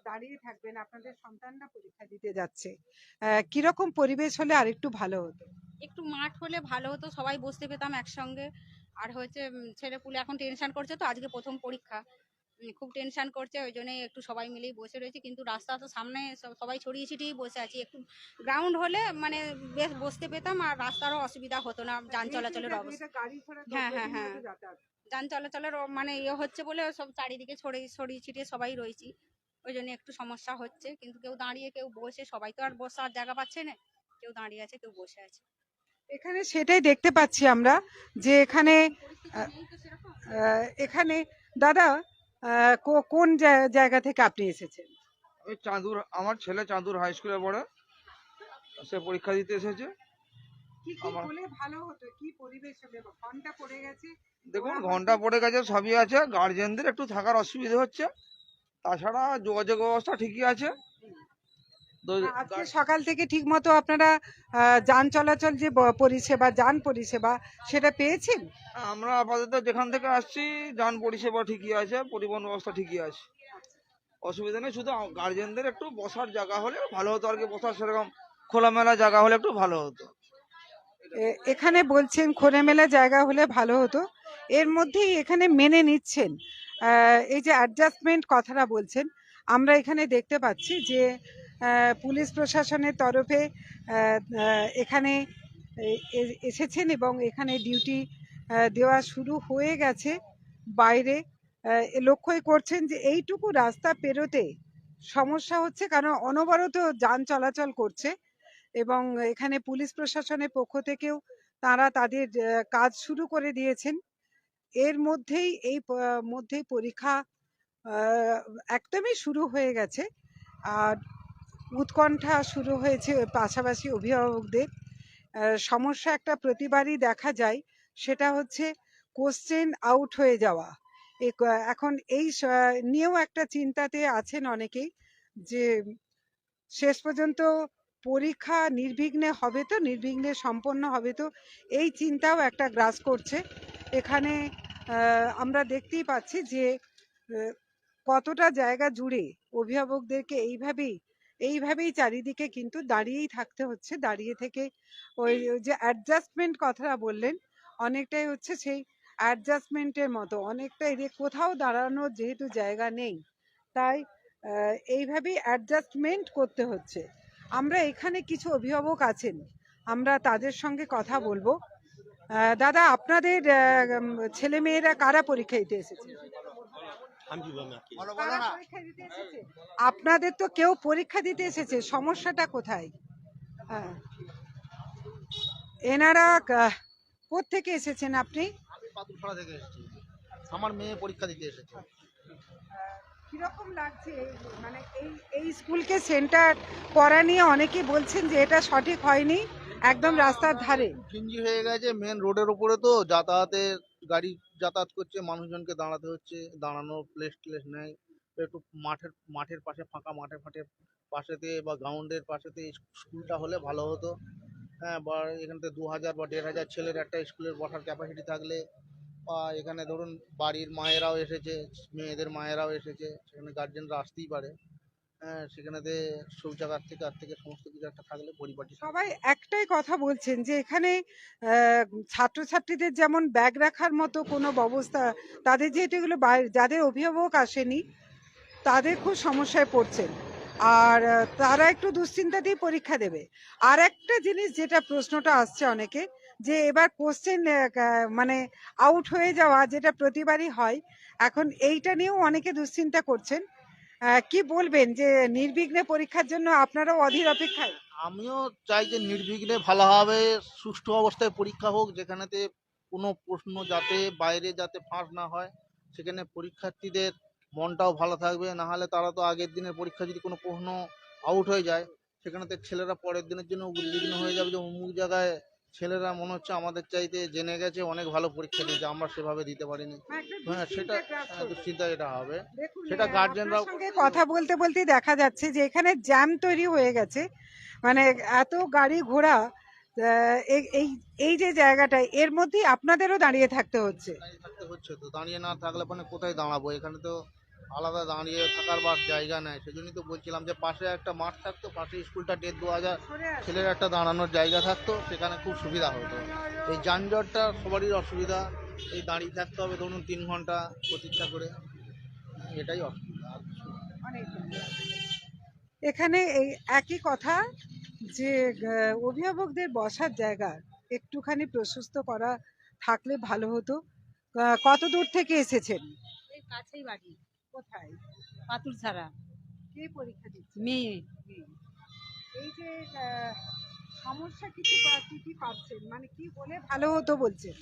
দাঁড়িয়ে থাকবেন, আপনাদের সন্তানরা পরীক্ষা দিতে যাচ্ছে, কিরকম পরিবেশ হলে আরেকটু ভালো হতো? একটু মাঠ হলে ভালো হতো, সবাই বসতে পেতাম একসঙ্গে। আর হচ্ছে ছেলেপুলে এখন টেনশন করছে, তো আজকে প্রথম পরীক্ষা, খুব টেনশন করছে, ওই জন্য একটু সবাই মিলেই বসে রয়েছে। কিন্তু রাস্তা তো সামনে, সবাই ছড়িয়ে ছিটিয়ে বসে আছি। একটু গ্রাউন্ড হলে মানে বেশ বসতে পেতাম, আর রাস্তারও অসুবিধা হতো না, যান চলাচলের অবস্থা। হ্যাঁ হ্যাঁ হ্যাঁ, যান চলাচলের মানে হচ্ছে বলে সব চারিদিকে ছড়িয়ে ছিটিয়ে সবাই রয়েছি, ওই জন্য একটু সমস্যা হচ্ছে। কিন্তু কেউ দাঁড়িয়ে কেউ বসে, সবাই তো আর বসার জায়গা পাচ্ছে না, কেউ দাঁড়িয়ে আছে কেউ বসে আছে। এখানে সেটাই দেখতে পাচ্ছি আমরা, যে এখানে এখানে দাদা, কোন জায়গা থেকে আপনি এসেছেন? আমি চাঁদুর, আমার ছেলে চাঁদুর হাই স্কুলে পড়ে, সে পরীক্ষা দিতে এসেছে। ভালো হতো, কি পরিবেশ হলে? ঘন্টা পড়ে গেছে, দেখুন ঘন্টা পড়ে গেছে, সবই আছে, গার্জেনদের একটু থাকার অসুবিধা হচ্ছে, তাছাড়া যোগাযোগ ব্যবস্থা ঠিকই আছে। তো আজকে সকাল থেকে ঠিক মতো আপনারা যান চলাচল যে পরিষেবা, যান পরিষেবা সেটা পেয়েছেন? আমরা আপাতত যেখান থেকে আসছি যান পরিষেবা ঠিকই আছে, পরিবহন ব্যবস্থা ঠিকই আছে, অসুবিধা নেই। শুধু গার্জেনদের একটু বসার জায়গা হলে ভালো হতো আর কি, বসার সেরকম খোলামেলা জায়গা হলে একটু ভালো হতো। এখানে বলছেন খোলামেলা জায়গা হলে ভালো হতো, এর মধ্যেই এখানে মেনে নিচ্ছেন এই যে অ্যাডজাস্টমেন্ট কথাটা বলছেন। আমরা এখানে দেখতে পাচ্ছি যে পুলিশ প্রশাসনের তরফে এখানে এসেছেন এবং এখানে ডিউটি দেওয়া শুরু হয়ে গেছে। বাইরে লক্ষ্যই করছেন যে এইটুকু রাস্তা পেরোতে সমস্যা হচ্ছে, কারণ অনবরত যান চলাচল করছে এবং এখানে পুলিশ প্রশাসনের পক্ষ থেকেও তারা তাদের কাজ শুরু করে দিয়েছেন। এর মধ্যেই মধ্যেই পরীক্ষা একদমই শুরু হয়ে গেছে আর উৎকণ্ঠা শুরু হয়েছে পাশাপাশি অভিভাবকদের। সমস্যা একটা প্রতিবারই দেখা যায়, সেটা হচ্ছে কোশ্চেন আউট হয়ে যাওয়া। এখন এই নিয়েও একটা চিন্তাতে আছেন অনেকেই যে শেষ পর্যন্ত পরীক্ষা নির্বিঘ্নে হবে তো, নির্বিঘ্নে সম্পন্ন হবে তো, এই চিন্তাও একটা গ্রাস করছে এখানে। আমরা দেখতেই পাচ্ছি যে কতটা জায়গা জুড়ে অভিভাবকদেরকে এইভাবেই চারিদিকে কিন্তু দাঁড়িয়েই থাকতে হচ্ছে। দাঁড়িয়ে থেকে ওই যে অ্যাডজাস্টমেন্ট কথাটা বললেন, অনেকটাই হচ্ছে সেই অ্যাডজাস্টমেন্টের মতো, অনেকটাই কোথাও দাঁড়ানোর যেহেতু জায়গা নেই, তাই এইভাবেই অ্যাডজাস্টমেন্ট করতে হচ্ছে। আমরা এখানে কিছু অভিভাবক আছেন, আমরা তাদের সঙ্গে কথা বলবো। দাদা, আপনাদের ছেলে মেয়েরা কারা পরীক্ষা দিতে এসেছে? আপনাদের তো কেউ পরীক্ষা দিতে এসেছে, সমস্যাটা কোথায়? এনারা কোত্থেকে এসেছেন আপনি? পাতুলপাড়া থেকে এসেছি, আমার মেয়ে পরীক্ষা দিতে এসেছে। কিরকম লাগছে মানে এই স্কুলকে সেন্টার করা নিয়ে অনেকেই বলছেন যে এটা সঠিক হয়নি, একদম রাস্তার ধারে ঘিঞ্জি হয়ে গেছে, মেন রোডের উপরে তো যাতায়াতের গাড়ি যাতায়াত করছে, মানুষজনকে দাঁড়াতে হচ্ছে, দাঁড়ানোর প্লেস নেই। একটু মাঠের পাশে, ফাঁকা মাঠের পাশেতে বা গ্রাউন্ডের পাশেতে স্কুলটা হলে ভালো হতো। হ্যাঁ, বা এখান থেকে 2000 বা 1500 ছেলের একটা স্কুলের বসার ক্যাপাসিটি থাকলে, বা এখানে ধরুন বাড়ির মায়েরাও এসেছে, মেয়েদের মায়েরাও এসেছে, সেখানে গার্জেনরা আসতেই পারে। হ্যাঁ, সেখানেতে শৌচাগার থেকে সমস্ত কিছু একটা থাকলে পরিপাটি। সবাই একটাই কথা বলছেন যে এখানে ছাত্রছাত্রীদের যেমন ব্যাগ রাখার মতো কোনো ব্যবস্থা, তাদের যেহেতু এগুলো যাদের অভিভাবক আসেনি তাদের খুব সমস্যায় পড়ছেন, আর তারা একটু দুশ্চিন্তাতেই পরীক্ষা দেবে। আর একটা জিনিস যেটা প্রশ্নটা আসছে অনেকে, যে এবার কোশ্চেন মানে আউট হয়ে যাওয়া যেটা প্রতিবারই হয়, এখন এইটা নিয়েও অনেকে দুশ্চিন্তা করছেন। কি বলবেন যে নির্বিঘ্নে পরীক্ষার জন্য আপনারাও অধীর অপেক্ষায়? আমিও চাই যে নির্বিঘ্নে ভালোভাবে সুষ্ঠু অবস্থায় পরীক্ষা হোক, যেখানেতে কোনো প্রশ্ন যাতে বাইরে যাতে ফাঁস না হয়, সেখানে পরীক্ষার্থীদের মনটাও ভালো থাকবে। না হলে তারা তো আগের দিনের পরীক্ষা যদি কোনো প্রশ্ন আউট হয়ে যায়, সেখানেতে ছেলেরা পরের দিনের জন্য উদ্বিগ্ন হয়ে যাবে যে অমুক জায়গায় ছেলেরা মনে হচ্ছে আমাদের চাইতে জেনে গেছে, অনেক ভালো পরীক্ষা দিয়েছে, আমরা সেভাবে দিতে পারিনি। হ্যাঁ, সেটা দুশ্চিন্তা এটা হবে, সেটা গার্জেনরাও। সঙ্গে কথা বলতে বলতেই দেখা যাচ্ছে যে এখানে জ্যাম তৈরি হয়ে গেছে, মানে এত গাড়ি ঘোড়া, এই এই যে জায়গাটায় এর মধ্যেই আপনাদেরও দাঁড়িয়ে থাকতে হচ্ছে। তো দাঁড়িয়ে না থাকলে মানে কোথায় দাঁড়াবো, এখানে তো আলাদা দাঁড়িয়ে থাকার বা জায়গা নেই। সেজন্যই তো বলছিলাম যে পাশে একটা মাঠ থাকতো, পাশে স্কুলটা 1500 ছেলের একটা দাঁড়ানোর জায়গা থাকতো, সেখানে খুব সুবিধা হতো। এই যানজটটা সবারই অসুবিধা, এই দাঁড়িয়ে থাকতে হবে ধরুন 3 ঘন্টা প্রতীক্ষা করে, এটাই অসুবিধা। এখানে এই একই কথা যে অভিভাবকদের বসার জায়গা একটুখানি প্রশস্ত করা থাকলে ভালো হতো। কত দূর থেকে এসেছেন? এই কাছেই বাড়ি। কোথায়? পাতুল ছাড়া। কে পরীক্ষা দিচ্ছে? মেয়ে। এই যে সমস্যা কি কি পাচ্ছেন, মানে কি হলে ভালো হতো বলছেন?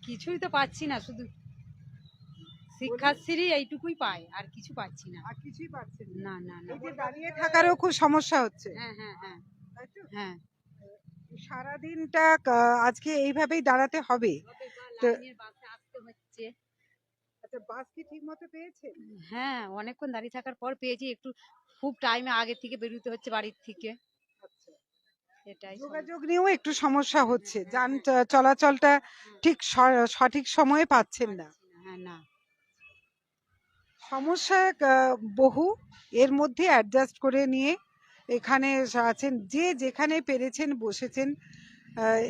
কিছুই তো পাচ্ছি না, শুধু শিক্ষাশ্রী এইটুকুই পাই, আর কিছু পাচ্ছি না। আর কিছুই পাচ্ছেন না না না। এই যে দাঁড়িয়ে থাকারও খুব সমস্যা হচ্ছে। হ্যাঁ হ্যাঁ হ্যাঁ তাই তো? হ্যাঁ। সারাদিনটা আজকে এইভাবেই দাঁড়াতে হবে। লাইনের বাসে আসতে হচ্ছে। আচ্ছা, বাস কি ঠিক মতো পেয়েছেন? হ্যাঁ, অনেকক্ষণ দাঁড়িয়ে থাকার পর পেয়েছি। একটু খুব টাইমে আগে থেকে বেরোতে হচ্ছে বাড়ির থেকে। আচ্ছা, এটাই যোগাযোগ নিয়েও একটু সমস্যা হচ্ছে, যান চলাচলটা ঠিক সঠিক সময়ে পাচ্ছেন না। হ্যাঁ, না। সমস্যা বহু, এর মধ্যে অ্যাডজাস্ট করে নিয়ে এখানে আছেন, যে যেখানে পেরেছেন বসেছেন,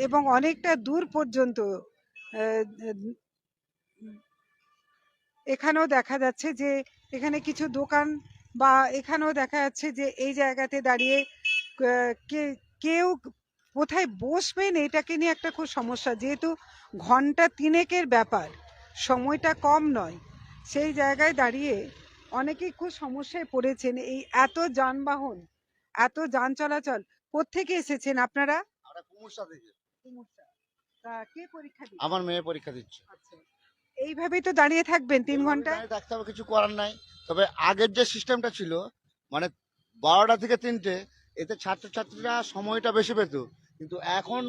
এবং অনেকটা দূর পর্যন্ত এখানেও দেখা যাচ্ছে যে এখানে কিছু দোকান, বা এখানেও দেখা যাচ্ছে যে এই জায়গাতে দাঁড়িয়ে কেউ কোথায় বসবেন এটাকে নিয়ে একটা খুব সমস্যা, যেহেতু ঘন্টা তিনেকের ব্যাপার, সময়টা কম নয়, সেই জায়গায় দাঁড়িয়ে অনেকেই খুব সমস্যায় পড়েছেন। এই এত যানবাহন, এত যান চলাচল, কোত্থেকে এসেছেন আপনারা? আমরা কুমুরসা থেকে। কুমুরসা। তা কে পরীক্ষা দিচ্ছে? আমার মেয়ে পরীক্ষা দিচ্ছে। আচ্ছা, এইভাবেই তো দাঁড়িয়ে থাকবেন 3 ঘন্টা? ডাক্তার কিছু করার নাই। তবে আগের যে সিস্টেমটা ছিল, মানে 12টা থেকে 3টে, এতে ছাত্রছাত্রীরা সময়টা বেশি পেত। কিন্তু এখন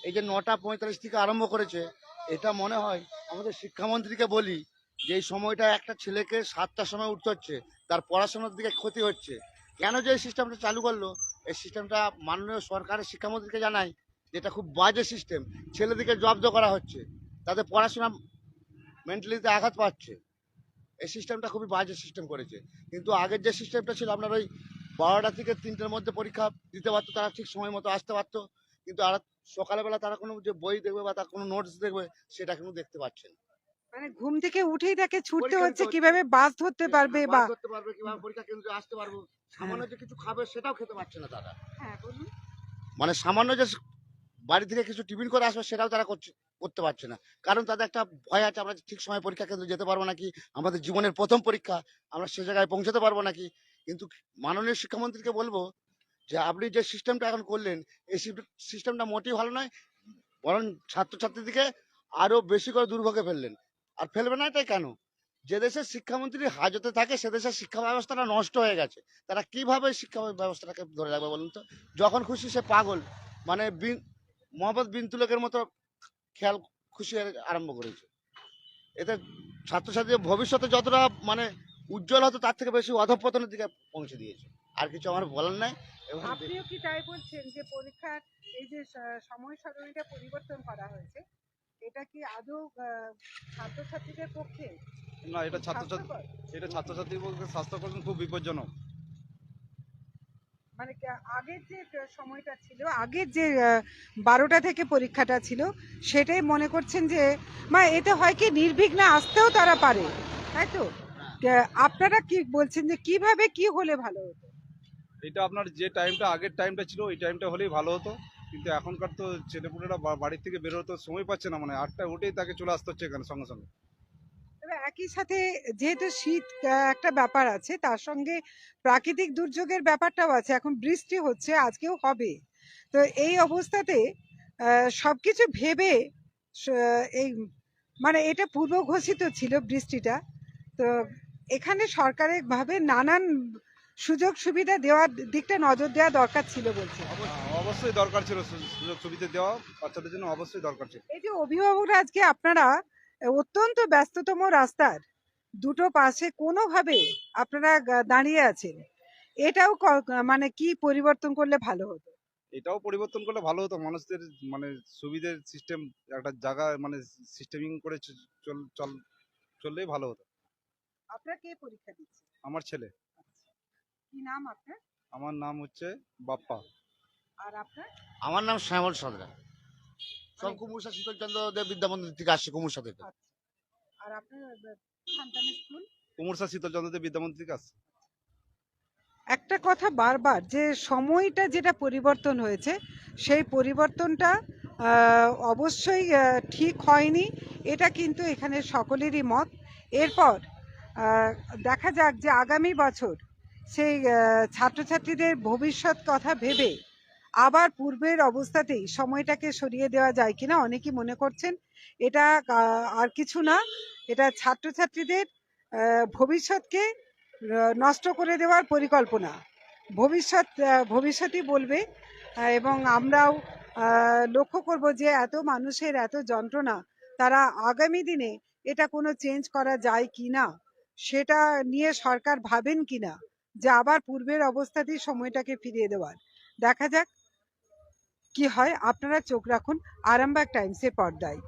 এই যে 9:45 থেকে আরম্ভ করেছে, এটা মনে হয় আমাদের শিক্ষামন্ত্রীকে বলি যে এই সময়টা একটা ছেলেকে 7টার সময় উঠতে হচ্ছে, তার পড়াশোনার দিকে ক্ষতি হচ্ছে। কেন যে এই সিস্টেমটা চালু করলো, এই সিস্টেমটা মাননীয় সরকারের শিক্ষামন্ত্রীকে জানাই, যেটা খুব বাজে সিস্টেম। ছেলেদিকে জব্দ করা হচ্ছে, তাদের পড়াশোনা মেন্টালিতে আঘাত পাচ্ছে। এই সিস্টেমটা খুবই বাজে সিস্টেম করেছে। কিন্তু আগের যে সিস্টেমটা ছিল, আপনার ওই 12টা থেকে 3টের মধ্যে পরীক্ষা দিতে পারতো, তারা ঠিক সময় মতো আসতে পারতো। কিন্তু আর সকালবেলা তারা কোনো যে বই দেখবে বা তার কোনো নোটস দেখবে, সেটা কিন্তু দেখতে পাচ্ছেন। মানে ঘুম থেকে উঠেই তাকে ছুটতে পরীক্ষা হচ্ছে দিতে হচ্ছে। কিভাবে বাস ধরতে পারবে, বা বাস ধরতে পারবে, কিভাবে পরীক্ষা কেন্দ্রে আসতে পারবো, সামান্য যে কিছু খাবে সেটাও খেতে পারছে না তারা। হ্যাঁ বলুন। মানে সামান্য যে বাড়ি থেকে কিছু টিফিন করে আসবে, সেটাও তারা করতে পারছে না। কারণ তাদের একটা ভয় আছে, আমরা ঠিক সময় পরীক্ষা কেন্দ্রে যেতে পারবো নাকি, আমাদের জীবনের প্রথম পরীক্ষা, আমরা সে জায়গায় পৌঁছাতে পারবো নাকি। কিন্তু মাননীয় শিক্ষামন্ত্রীকে বলবো যে আপনি যে সিস্টেমটা এখন করলেন, এই সিস্টেমটা মোটেই ভালো নয়, বরং ছাত্রছাত্রীদেরকে আরো বেশি করে দুর্ভোগে ফেললেন। আর ফেলবে না এটাই কেন? যে দেশের শিক্ষামন্ত্রী হাজতে থাকে, সে দেশের শিক্ষা ব্যবস্থাটা নষ্ট হয়ে গেছে। তারা কিভাবে শিক্ষা ব্যবস্থাটাকে ধরে রাখবে বলুন তো? যখন খুশি সে পাগল, মানে মোহাম্মদ বিন তুলকের মতো খেয়াল খুশি আরম্ভ করেছে। এতে ছাত্রছাত্রীদের ভবিষ্যতে যতটা মানে উজ্জ্বল হতো, তার থেকে বেশি অধঃপতনের দিকে পৌঁছে দিয়েছে। আর কিছু আমার বলার নাই। এবং আপনিও কি তাই বলছেন যে পরীক্ষার এই যে সময় সারণীটা পরিবর্তন করা হয়েছে, এটা কি আদৌ ছাত্রছাত্রীদের পক্ষে না, এটা স্বাস্থ্যকর? ছাত্রছাত্রীর পক্ষে স্বাস্থ্যকর খুব বিপজ্জনক। মানে আগের যে সময়টা ছিল, আগের যে 12টা থেকে পরীক্ষাটা ছিল, সেটাই মনে করছেন যে এতে হয় কি নির্বিঘ্নে আসতেও তারা পারে, তাই তো? আপনারা কি বলছেন যে কিভাবে কি হলে ভালো হতো? এটা আপনার যে টাইমটা আগের টাইমটা ছিল, ওই টাইমটা হলেই ভালো হতো। কিন্তু এখনকার তো ছেলেপুলেরা বাড়ির থেকে বেরোতে সময় পাচ্ছে না, মানে 8টায় উঠেই তাকে চলে আসতে হচ্ছে এখানে সঙ্গে সঙ্গে। তবে একই সাথে যেহেতু শীত একটা ব্যাপার আছে, তার সঙ্গে প্রাকৃতিক দুর্যোগের ব্যাপারটাও আছে। এখন বৃষ্টি হচ্ছে, আজকেও হবে। তো এই অবস্থাতে সবকিছু ভেবে এই এটা পূর্ব ঘোষিত ছিল বৃষ্টিটা। তো এখানে সরকারের ভাবে নানান সুযোগ সুবিধা দেওয়ার দিকটা নজর দেওয়া দরকার ছিল বলছে। অবশ্যই দরকার ছিল, সুযোগ সুবিধা দেওয়া বাচ্চাদের জন্য অবশ্যই দরকার ছিল। এই যে অভিভাবকরা আজকে আপনারা অত্যন্ত ব্যস্ততম রাস্তার দুটো পাশে কোনোভাবে আপনারা দাঁড়িয়ে আছেন, এটাও কি পরিবর্তন করলে ভালো হতো? এটাও পরিবর্তন করলে ভালো হতো। মানুষদের মানে সুবিধের সিস্টেম, একটা জায়গা মানে সিস্টেমিং করে চললেই ভালো হতো। আপনার কে পরীক্ষা দিচ্ছে? আমার ছেলে। কি নাম আপনার? আমার নাম হচ্ছে বাপ্পা। আর আপনার? আমার নাম শ্যামল সদরা, সব কুমুরসা শীতলচন্দ্র দেব বিদ্যা মন্দির থেকে আসছে, কুমুরসা থেকে। আর আপনার সন্তানের স্কুল? কুমুরসা শীতলচন্দ্র দেব বিদ্যা মন্দির থেকে আসছে। একটা কথা বারবার, যে সময়টা যেটা পরিবর্তন হয়েছে, সেই পরিবর্তনটা অবশ্যই ঠিক হয়নি, এটা কিন্তু এখানে সকলেরই মত। এরপর দেখা যাক যে আগামী বছর সেই ছাত্রছাত্রীদের ভবিষ্যৎ কথা ভেবে আবার পূর্বের অবস্থাতেই সময়টাকে সরিয়ে দেওয়া যায় কিনা। অনেকেই মনে করছেন এটা আর কিছু না, এটা ছাত্রছাত্রীদের ভবিষ্যৎকে নষ্ট করে দেওয়ার পরিকল্পনা। ভবিষ্যৎই বলবে। এবং আমরাও লক্ষ্য করব যে এত মানুষের এত যন্ত্রণা, তারা আগামী দিনে এটা কোনো চেঞ্জ করা যায় কিনা, সেটা নিয়ে সরকার ভাবেন কিনা যে আবার পূর্বের অবস্থাতেই সময়টাকে ফিরিয়ে দেওয়ার। দেখা যাক কি হয়। আপনারা চোখ রাখুন আরামবাগ টাইমসের পর্দায়।